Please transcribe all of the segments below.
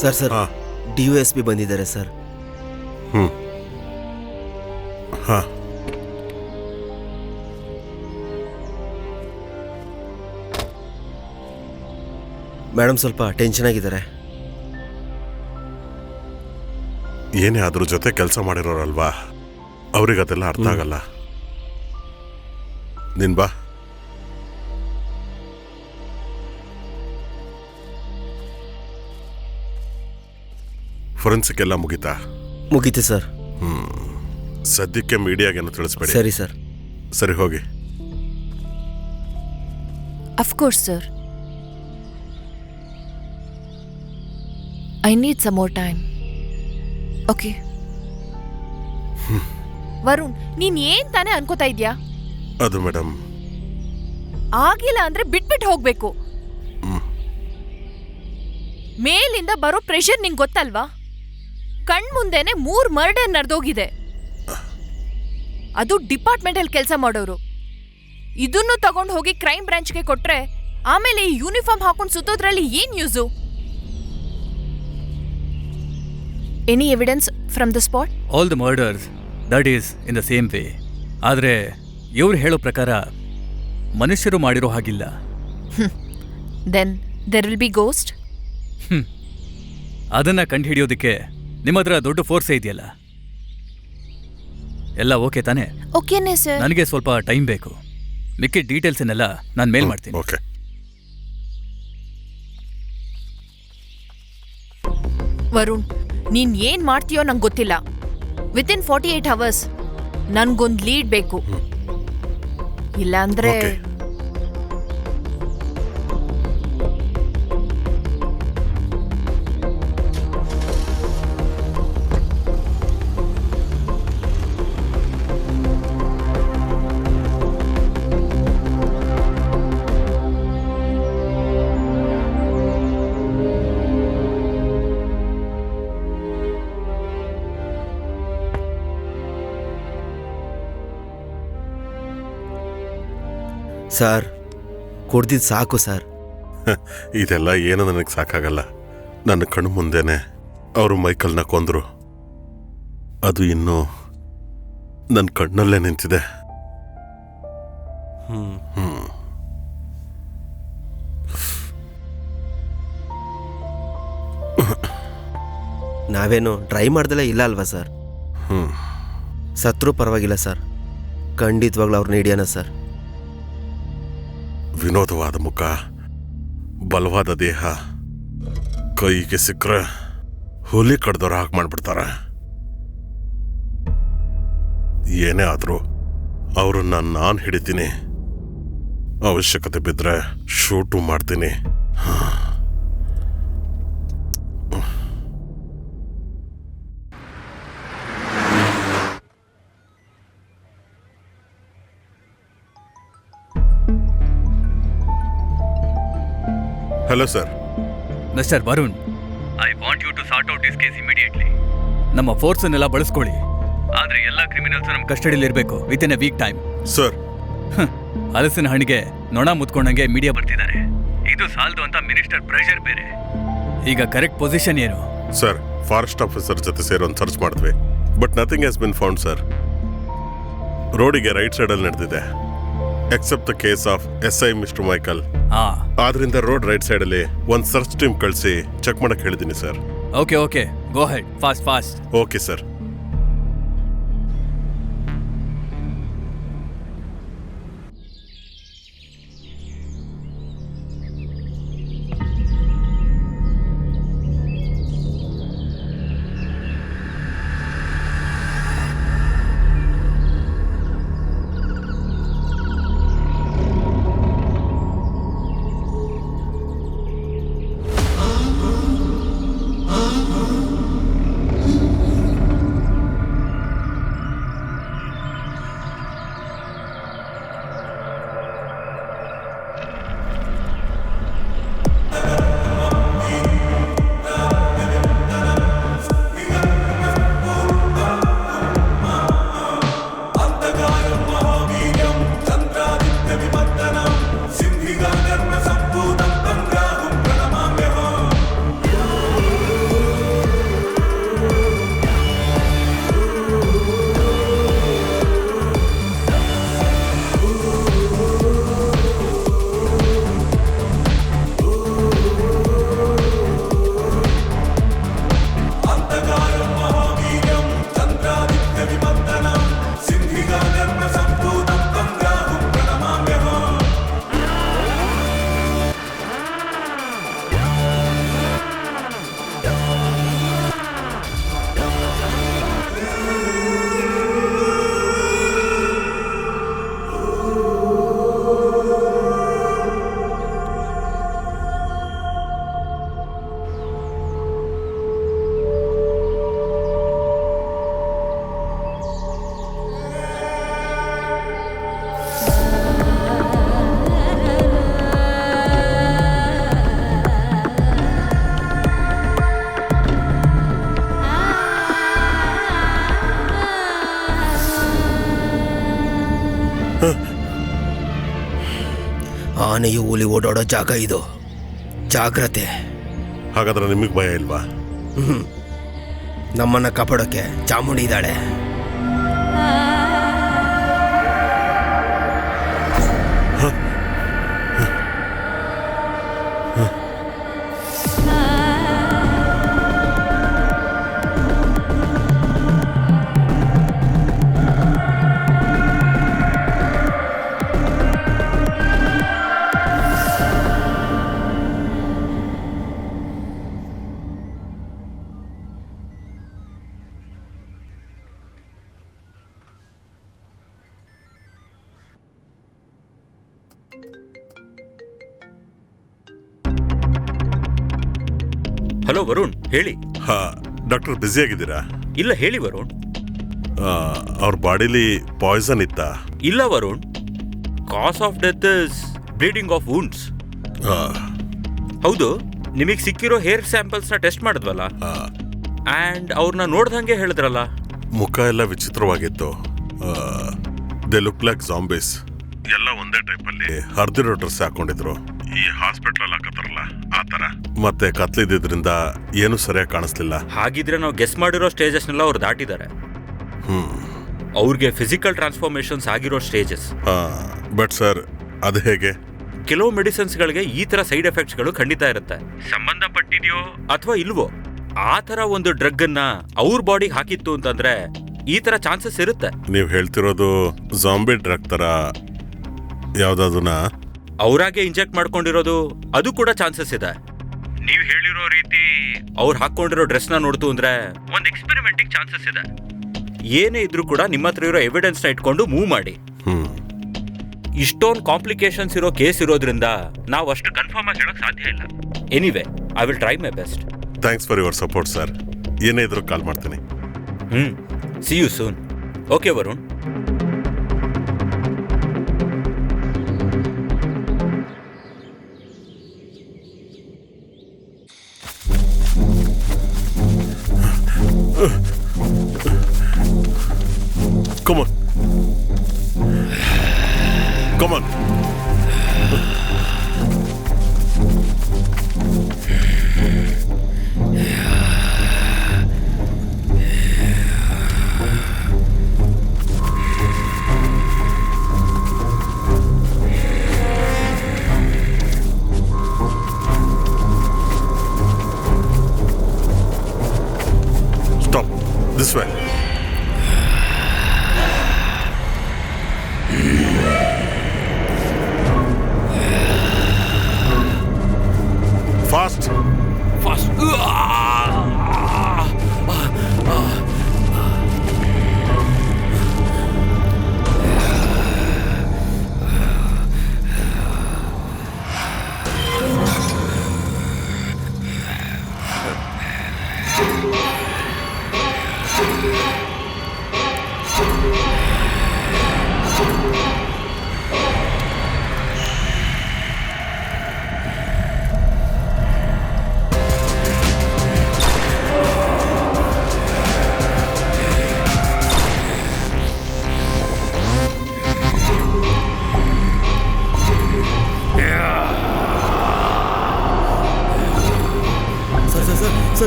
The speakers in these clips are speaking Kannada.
ಸರ್ DOSP ಬಂದಿದ್ದಾರೆ ಸರ್. ಹಾಂ, ಮೇಡಮ್ ಸ್ವಲ್ಪ ಟೆನ್ಷನ್ ಆಗಿದ್ದಾರೆ. ಏನೇ ಅದ್ರ ಜೊತೆ ಕೆಲಸ ಮಾಡಿರೋರಲ್ವಾ, ಅವ್ರಿಗೆ ಅದೆಲ್ಲ ಅರ್ಥ ಆಗಲ್ಲ. ನೀನ್ ಬಾ. ಫೊರೆನ್ಸಿಕ್ ಎಲ್ಲ ಮುಗೀತಾ? ಮುಗೀತು ಸರ್. ಸದ್ಯಕ್ಕೆ ಮೀಡಿಯಾಗೇನು ತಿಳಿಸ್ಬೇಡಿ. ಸರಿ ಸರ್. ಸರಿ, ಹೋಗಿ. Of course, sir. I need some more time. Okay. Varun, ನೀನ್ ಏನ್ ತಾನೇ ಅನ್ಕೋತಾ ಇದ್ಯಾ? ಅದು ಮೇಡಮ್, ಆಗಿಲ್ಲ ಅಂದ್ರೆ ಬಿಟ್ಬಿಟ್ಟು ಹೋಗ್ಬೇಕು. ಮೇಲಿಂದ ಬರೋ ಪ್ರೆಷರ್ ನಿಂಗ್ ಗೊತ್ತಲ್ವಾ? ಕಣ್ಮುಂದೆನೆ 3 ಮರ್ಡರ್ ನಡೆದೋಗಿದೆ. ಅದು ಡಿಪಾರ್ಟ್ಮೆಂಟ್ ಅಲ್ಲಿ ಕೆಲಸ ಮಾಡೋರು. ಇದನ್ನು ತಗೊಂಡು ಹೋಗಿ ಕ್ರೈಮ್ ಬ್ರಾಂಚ್ಗೆ ಕೊಟ್ರೆ ಆಮೇಲೆ ಈ ಯೂನಿಫಾರ್ಮ್ ಹಾಕೊಂಡು ಸುತ್ತೋದ್ರಲ್ಲಿ ಏನ್ use? Any evidence from the spot? All the murders that is in the same way. ಆದರೆ ಇವ್ರು ಹೇಳೋ ಪ್ರಕಾರ ಮನುಷ್ಯರು ಮಾಡಿರೋ ಹಾಗಿಲ್ಲ. Then there will be ghost. ಅದನ್ನ ಕಂಡುಹಿಡಿಯೋದಕ್ಕೆ ನಿಮ್ಮ ಹತ್ರ ದೊಡ್ಡ ಫೋರ್ಸೇ ಇದೆಯಲ್ಲ. ಎಲ್ಲ ಓಕೆ ತಾನೇ? ಓಕೆನೇ ಸರ್. ನನಗೆ ಸ್ವಲ್ಪ ಟೈಮ್ ಬೇಕು. ಮಿಕ್ಕಿದ ಡೀಟೇಲ್ಸನ್ನೆಲ್ಲ ನಾನು ಮೇಲ್ ಮಾಡ್ತೀನಿ. ಓಕೆ. ವರುಣ್, ನೀನ್ ಏನ್ ಮಾಡ್ತೀಯೋ ನಂಗೆ ಗೊತ್ತಿಲ್ಲ. ವಿತಿನ್ 48 hours ನನ್ಗೊಂದು ಲೀಡ್ ಬೇಕು. ಇಲ್ಲಾಂದ್ರೆ ಓಕೆ. ಸರ್, ಕುಡ್ದಿದ್ದು ಸಾಕು ಸರ್. ಇದೆಲ್ಲ ಏನೋ ನನಗೆ ಸಾಕಾಗಲ್ಲ. ನನ್ನ ಕಣ್ಣು ಮುಂದೆನೆ ಅವರು ಮೈಕಲ್ನ ಕೊಂದ್ರು. ಅದು ಇನ್ನೂ ನನ್ನ ಕಣ್ಣಲ್ಲೇ ನಿಂತಿದೆ. ನಾವೇನು ಟ್ರೈ ಮಾಡ್ದಲೇ ಇಲ್ಲ ಅಲ್ವಾ ಸರ್? ಸತ್ರೂ ಪರವಾಗಿಲ್ಲ ಸರ್. ಖಂಡಿತವಾಗ್ಲೂ ಅವ್ರನ್ನ ಹಿಡಿಯೋಣ ಸರ್. ವಿನೋದವಾದ ಮುಖ, ಬಲವಾದ ದೇಹ, ಕೈಗೆ ಸಿಕ್ಕರೆ ಹುಲಿ ಕಡ್ದವ್ರ ಹಾಕಿ ಮಾಡ್ಬಿಡ್ತಾರೆ. ಏನೇ ಆದರೂ ಅವ್ರನ್ನ ನಾನು ಹಿಡಿತೀನಿ. ಅವಶ್ಯಕತೆ ಬಿದ್ದರೆ ಶೂಟು ಮಾಡ್ತೀನಿ. Hello sir. Mister Varun, I want you to sort out this case immediately. ನಮ್ಮ ಫೋರ್ಸನ್ನೆಲ್ಲ ಬಳಸ್ಕೊಳ್ಳಿ. ಆದ್ರೆ ಎಲ್ಲ ಕ್ರಿಮಿನಲ್ಸ್ ನಮ್ಮ ಕಸ್ಟಡಿಯಲ್ಲಿ ಇರಬೇಕು within a week time. Sir, ಹಲಸಿನ ಹಣ್ಣಿಗೆ ನೊಣ ಮುತ್ಕೊಂಡಂಗೆ ಮೀಡಿಯಾ ಬರ್ತಿದ್ದಾರೆ. ಇದು ಸಾಲದು ಅಂತ ಮಿನಿಸ್ಟರ್ ಪ್ರೆಷರ್ ಬೇರೆ. ಈಗ ಕರೆಕ್ಟ್ ಪೊಸಿಷನ್ ಏನು? ಸರ್, ಫಾರೆಸ್ಟ್ ಆಫೀಸರ್ ಜೊತೆ ಸೇರಿ ಒಂದು ಸರ್ಚ್ ಮಾಡಿದ್ವಿ. But nothing has been found sir. ರೋಡಿಗೆ ರೈಟ್ ಸೈಡಲ್ಲಿ ನಡೆದಿದೆ, except the case of SI mister Michael. ಆದ್ರಿಂದ ರೋಡ್ ರೈಟ್ ಸೈಡಲ್ಲಿ ಒಂದು ಸರ್ಚ್ ಟೀಮ್ ಕಳಿಸಿ ಚೆಕ್ ಮಾಡಕ್ ಹೇಳಿದ್ದೀನಿ ಸರ್. Okay okay, go ahead, fast fast. Okay sir. ಆನೆಯು ಹುಲಿ ಓಡಾಡೋ ಜಾಗ ಇದು, ಜಾಗ್ರತೆ. ಹಾಗಾದ್ರೆ ನಿಮಗೆ ಭಯ ಇಲ್ವಾ? ನಮ್ಮನ್ನ ಕಾಪಾಡೋಕೆ ಚಾಮುಂಡಿ ಇದ್ದಾಳೆ. ಹಲೋ ವರುಣ್, ಹೇಳಿ. ಹಾ, ಡಾಕ್ಟರ್ ಬ್ಯುಸಿ ಆಗಿದ್ದೀರಾ? ಇಲ್ಲ, ಹೇಳಿ ವರುಣ್. ಅವ್ರ ಬಾಡಿಲಿ ಪಾಯ್ಸನ್ ಇತ್ತಾ? ಇಲ್ಲ Varun, cause of death is bleeding of wounds. ಹೌದು, ನಿಮಗೆ ಸಿಕ್ಕಿರೋ ಹೇರ್ ಸ್ಯಾಂಪಲ್ಸ್ನ ಟೆಸ್ಟ್ ಮಾಡಿದ್ವಲ್ಲ, ಆ್ಯಂಡ್ ಅವ್ರನ್ನ ನೋಡ್ದಂಗೆ ಹೇಳಿದ್ರಲ್ಲ. ಮುಖ ಎಲ್ಲ ವಿಚಿತ್ರವಾಗಿತ್ತು. They look like zombies. ಎಲ್ಲ ಒಂದೇ ಟೈಪಲ್ಲಿ ಹರಿದಿರೋ ಡ್ರೆಸ್ ಹಾಕೊಂಡಿದ್ರು. ಈ ಹಾಸ್ಪಿಟಲ್ ಹಾಕತ್ತಾರಲ್ಲ ಆ ತರ. ಮತ್ತೆ ಕತ್ಲಿದ್ರಿಂದ ಏನು ಸರಿಯಾಗಿ ಕಾಣಿಸ್ಲಿಲ್ಲ. ಹಾಗಿದ್ರೆ ನಾವು ಗೆಸ್ ಮಾಡಿರೋ ಸ್ಟೇಜಸ್ನೆಲ್ಲ ಅವ್ರು ದಾಟಿದ್ದಾರೆ. ಅವ್ರಿಗೆ ಫಿಸಿಕಲ್ ಟ್ರಾನ್ಸ್ಫಾರ್ಮೇಶನ್ಸ್ ಆಗಿರೋ ಸ್ಟೇಜಸ್. ಬಟ್ ಸರ್, ಅದು ಹೇಗೆ? ಕೆಲವು ಮೆಡಿಸಿನ್ಸ್ಗಳಿಗೆ ಈ ತರ ಸೈಡ್ ಎಫೆಕ್ಟ್ಸ್ಗಳು ಖಂಡಿತ ಇರುತ್ತೆ. ಸಂಬಂಧಪಟ್ಟಿದೆಯೋ ಅಥವಾ ಇಲ್ವೋ, ಆ ತರ ಒಂದು ಡ್ರಗ್ ಅನ್ನ ಅವ್ರ ಬಾಡಿಗೆ ಹಾಕಿತ್ತು ಅಂತಂದ್ರೆ ಈ ತರ ಚಾನ್ಸಸ್ ಇರುತ್ತೆ. ನೀವು ಹೇಳ್ತಿರೋದು ಜಾಂಬಿ ಡ್ರಗ್ ತರ ಯಾವ್ದಾದನ್ನ ಅವ್ರಾಗೆ ಇಂಜೆಕ್ಟ್ ಮಾಡ್ಕೊಂಡಿರೋದು, ಅದು ಕೂಡ ಚಾನ್ಸಸ್ ಇದೆ. ನೀವು ಹೇಳಿರೋ ರೀತಿ ಅವ್ರು ಹಾಕೊಂಡಿರೋ ಡ್ರೆಸ್ನ ನೋಡ್ತು ಅಂದ್ರೆ ಒಂದು ಎಕ್ಸ್ಪೆರಿಮೆಂಟಿಗೆ ಚಾನ್ಸಸ್ ಇದೆ. ಏನೇ ಇದ್ರೂ ಕೂಡ ನಿಮ್ಮ ಹತ್ರ ಇರೋ ಎವಿಡೆನ್ಸ್ನ ಇಟ್ಕೊಂಡು ಮೂವ್ ಮಾಡಿ. ಇಷ್ಟೊಂದು ಕಾಂಪ್ಲಿಕೇಶನ್ಸ್ ಇರೋ ಕೇಸ್ ಇರೋದ್ರಿಂದ ನಾವು ಅಷ್ಟು ಕನ್ಫರ್ಮ್ ಆಗಿ ಹೇಳಕ್ ಸಾಧ್ಯ ಇಲ್ಲ. Anyway, I will try my best. Thanks for your support sir. ಏನೇ ಇದ್ರೂ ಕಾಲ್ ಮಾಡ್ತೀನಿ. See you soon. Okay Varun. Come on. Come on. Stop. This way. Fast. Fast.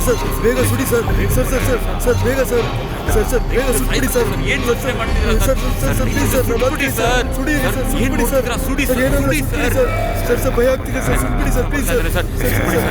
Sir ಬೇಗ ಸುಡಿ sir. Sir sir sir sir ಬೇಗ ಸರ್. ಸರ್ ಸರ್ ಬೇಗ ಸುಡಿ ಸರ್. ಏನು ಯೋಚನೆ ಮಾಡ್ತಿದ್ದೀರಾ sir sir sir please sir ಸುಡಿ ಸರ್. ಸುಡಿ ಸರ್ ಸುಡಿ ಸರ್. ಸುಡಿ ಸರ್. ಸರ್ ಸರ್ ಭಯ ಆಗ್ತಿದೆ ಸರ್. ಸುಡಿ sir please sir. Sir sir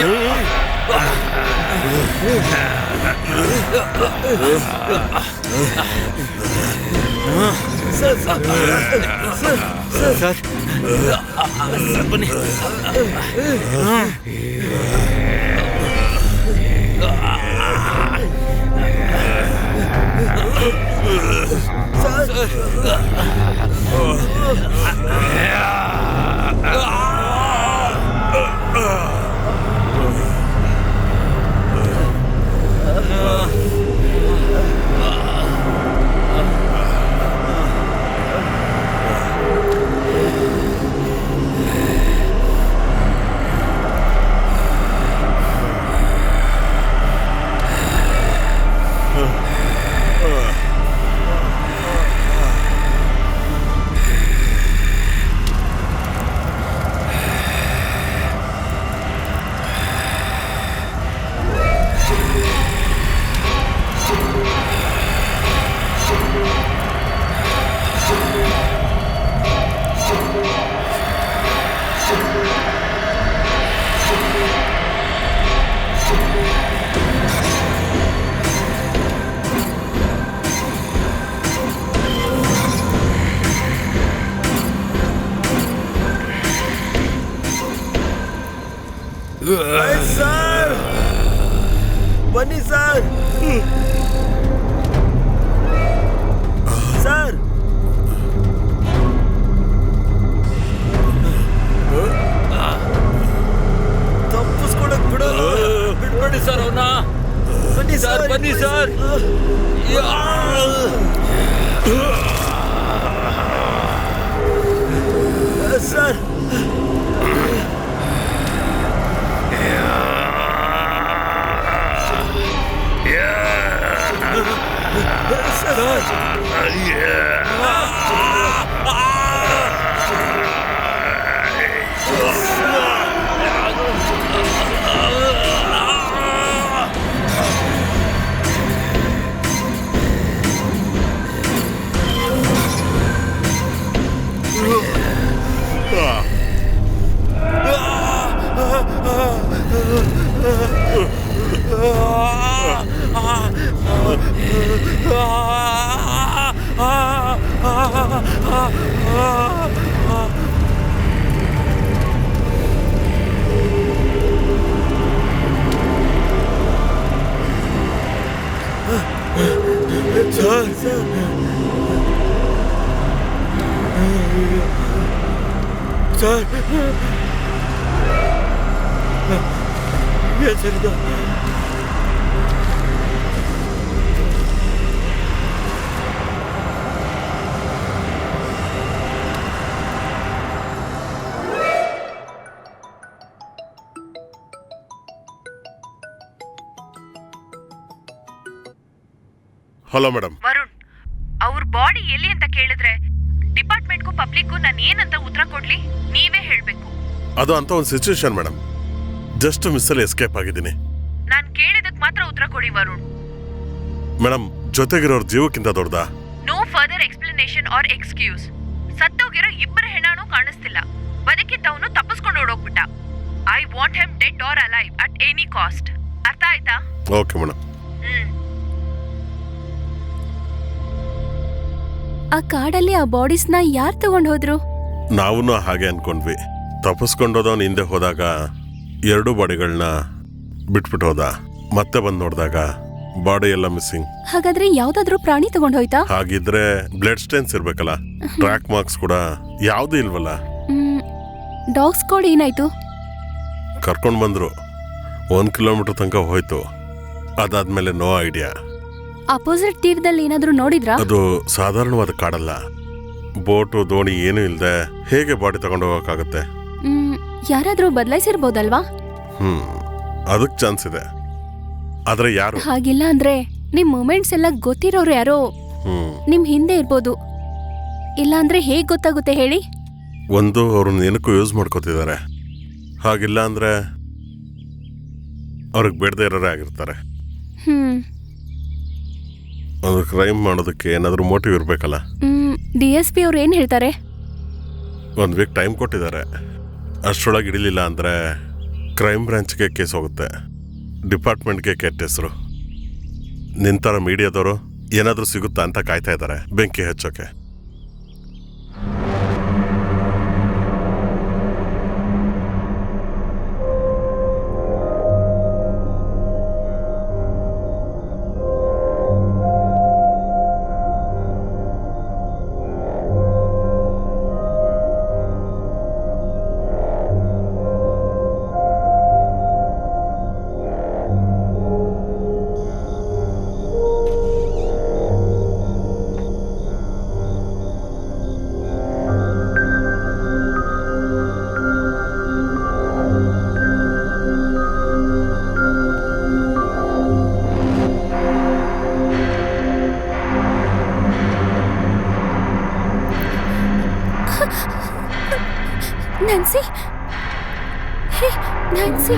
sir ಬನ್ನಿ. ಸರ್ ಬನ್ನಿ ಸರ್. ಸರ್ ತಪ್ಪಿಸ್ಕೊಳಕ್ ಬಿಡ್ಬೇಡಿ ಸರ್ ಅವನ್ನ. ಬನ್ನಿ ಸರ್, ಬನ್ನಿ sir. Sir sir sir hello madam. Varun, ಅವ್ರ ಬಾಡಿ ಎಲ್ಲಿ ಅಂತ ಕೇಳಿದ್ರೆ ಡಿಪಾರ್ಟ್ಮೆಂಟ್ಗೂ ಪಬ್ಲಿಕ್ಗೂ ನಾನು ಏನಂತ ಉತ್ತರ ಕೊಡ್ಲಿ? ನೀವೇ ಹೇಳ್ಬೇಕು. ಅದು ಅಂತ ಒಂದು ಸಿಚುವೇಶನ್ ಮೇಡಮ್. ಜಸ್ಟ್ ಮಿಸ್ಸಲ್ಲಿ ಎಸ್ಕೇಪ್ ಆಗಿದ್ದೀನಿ. ನಾನ್ ಕೇಳಿದಕ್ ಮಾತ್ರ ಉತ್ತರ ಕೊಡಿ ವರುಣ್. ಮೇಡಮ್, ಜೊತೆಗಿರೋರ್ ಜೀವಕ್ಕಿಂತ ದೊಡ್ಡದಾ? No further explanation or excuse. ಸತ್ತೋಗಿರೋ ಇಬ್ಬರ ಹೆಣಾನು ಕಾಣಿಸ್ತಿಲ್ಲ. ಬದುಕಿದ್ದವನು ತಪ್ಪಿಸ್ಕೊಂಡು ಓಡೋಗ್ಬಿಟ್ಟ. I want him dead or alive at any cost. ಅರ್ಥ ಆಯ್ತಾ? Okay madam. ಆ ಕಾಡಲ್ಲಿ ಆ ಬಾಡೀಸ್ನ ಯಾರು ತಗೊಂಡ್ ಹೋದ್ರು? ನಾವೂ ಹಾಗೆ ಅನ್ಕೊಂಡ್ವಿ. ತಪ್ಪಿಸ್ಕೊಂಡೋದವನು ಹಿಂದೆ ಹೋದಾಗ 2 ಬಾಡಿಗಳನ್ನ ಬಿಟ್ಬಿಟ್ಟು ಹೋದ. ಮತ್ತೆ ಬಂದು ನೋಡಿದಾಗ ಬಾಡಿ ಎಲ್ಲ ಮಿಸ್ಸಿಂಗ್. ಹಾಗಾದ್ರೆ ಯಾವ್ದಾದ್ರು ಪ್ರಾಣಿ ತಗೊಂಡ್ ಹೋಯ್ತಾ? ಹಾಗಿದ್ರೆ ಬ್ಲಡ್ ಸ್ಟೇನ್ಸ್ ಇರ್ಬೇಕಲ್ಲ. ಟ್ರ್ಯಾಕ್ ಮಾರ್ಕ್ಸ್ ಕೂಡ ಯಾವ್ದು ಇಲ್ವಲ್ಲ. ಡಾಗ್ ಸ್ಕ್ವಾಡ್ ಏನಾಯ್ತು? ಕರ್ಕೊಂಡ್ ಬಂದ್ರು. 1 ಕಿಲೋಮೀಟರ್ ತನಕ ಹೋಯ್ತು. ಅದಾದ್ಮೇಲೆ ನೋ ಐಡಿಯಾ. ಅಪೋಸಿಟ್ ತೀರದಲ್ಲಿ ಏನಾದ್ರೂ ನೋಡಿದ್ರಾ? ಅದು ಸಾಧಾರಣವಾದ ಕಾಡಲ್ಲ. ಬೋಟು ದೋಣಿ ಏನೂ ಇಲ್ದೆ ಹೇಗೆ ಬಾಡಿ ತಗೊಂಡು ಹೋಗಕ್ಕಾಗತ್ತೆ? ಯಾರಾದ್ರೂ ಬದಲಾಯಿಸಿರ್ಬೋದಲ್ವಾ? ಅದಕ್ ಚಾನ್ಸ್ ಇದೆ. ಆದ್ರೆ ಯಾರು? ಹಾಗಿಲ್ಲ ಅಂದ್ರೆ ನಿಮ್ ಮೂಮೆಂಟ್ಸ್ ಎಲ್ಲ ಗೊತ್ತಿರೋರು ಯಾರೋ ನಿಮ್ ಹಿಂದೆ ಇರ್ಬೋದು. ಇಲ್ಲ ಅಂದ್ರೆ ಹೇಗ್ ಗೊತ್ತಾಗುತ್ತೆ ಹೇಳಿ? ಒಂದು ಅವ್ರನ್ನ ಏನಕ್ಕೂ ಯೂಸ್ ಮಾಡ್ಕೋತಿದ್ದಾರೆ. ಹಾಗಿಲ್ಲ ಅಂದ್ರೆ ಅವ್ರಿಗೆ ಬೇಡದೇ ಇರೋರೇ ಆಗಿರ್ತಾರೆ. ಒಂದು ಕ್ರೈಮ್ ಮಾಡೋದಕ್ಕೆ ಏನಾದ್ರೂ ಮೋಟಿವ್ ಇರ್ಬೇಕಲ್ಲ. DSP ಅವ್ರು ಏನ್ ಹೇಳ್ತಾರೆ? 1 ವೀಕ್ ಟೈಮ್ ಕೊಟ್ಟಿದ್ದಾರೆ. ಅಷ್ಟರೊಳಗೆ ಹಿಡಿಲಿಲ್ಲ ಅಂದ್ರೆ ಕ್ರೈಮ್ ಬ್ರಾಂಚ್ಗೆ ಕೇಸ್ ಹೋಗುತ್ತೆ, ಡಿಪಾರ್ಟ್ಮೆಂಟ್ಗೆ ಕೆಟ್ಟ ಹೆಸರು. ನಿಂತರ ಮೀಡಿಯಾದವರು ಏನಾದರೂ ಸಿಗುತ್ತಾ ಅಂತ ಕಾಯ್ತಾ ಇದ್ದಾರೆ ಬೆಂಕಿ ಹಚ್ಚೋಕೆ. ನ್ಯಾನ್ಸಿ, ಹೇ ನ್ಯಾನ್ಸಿ.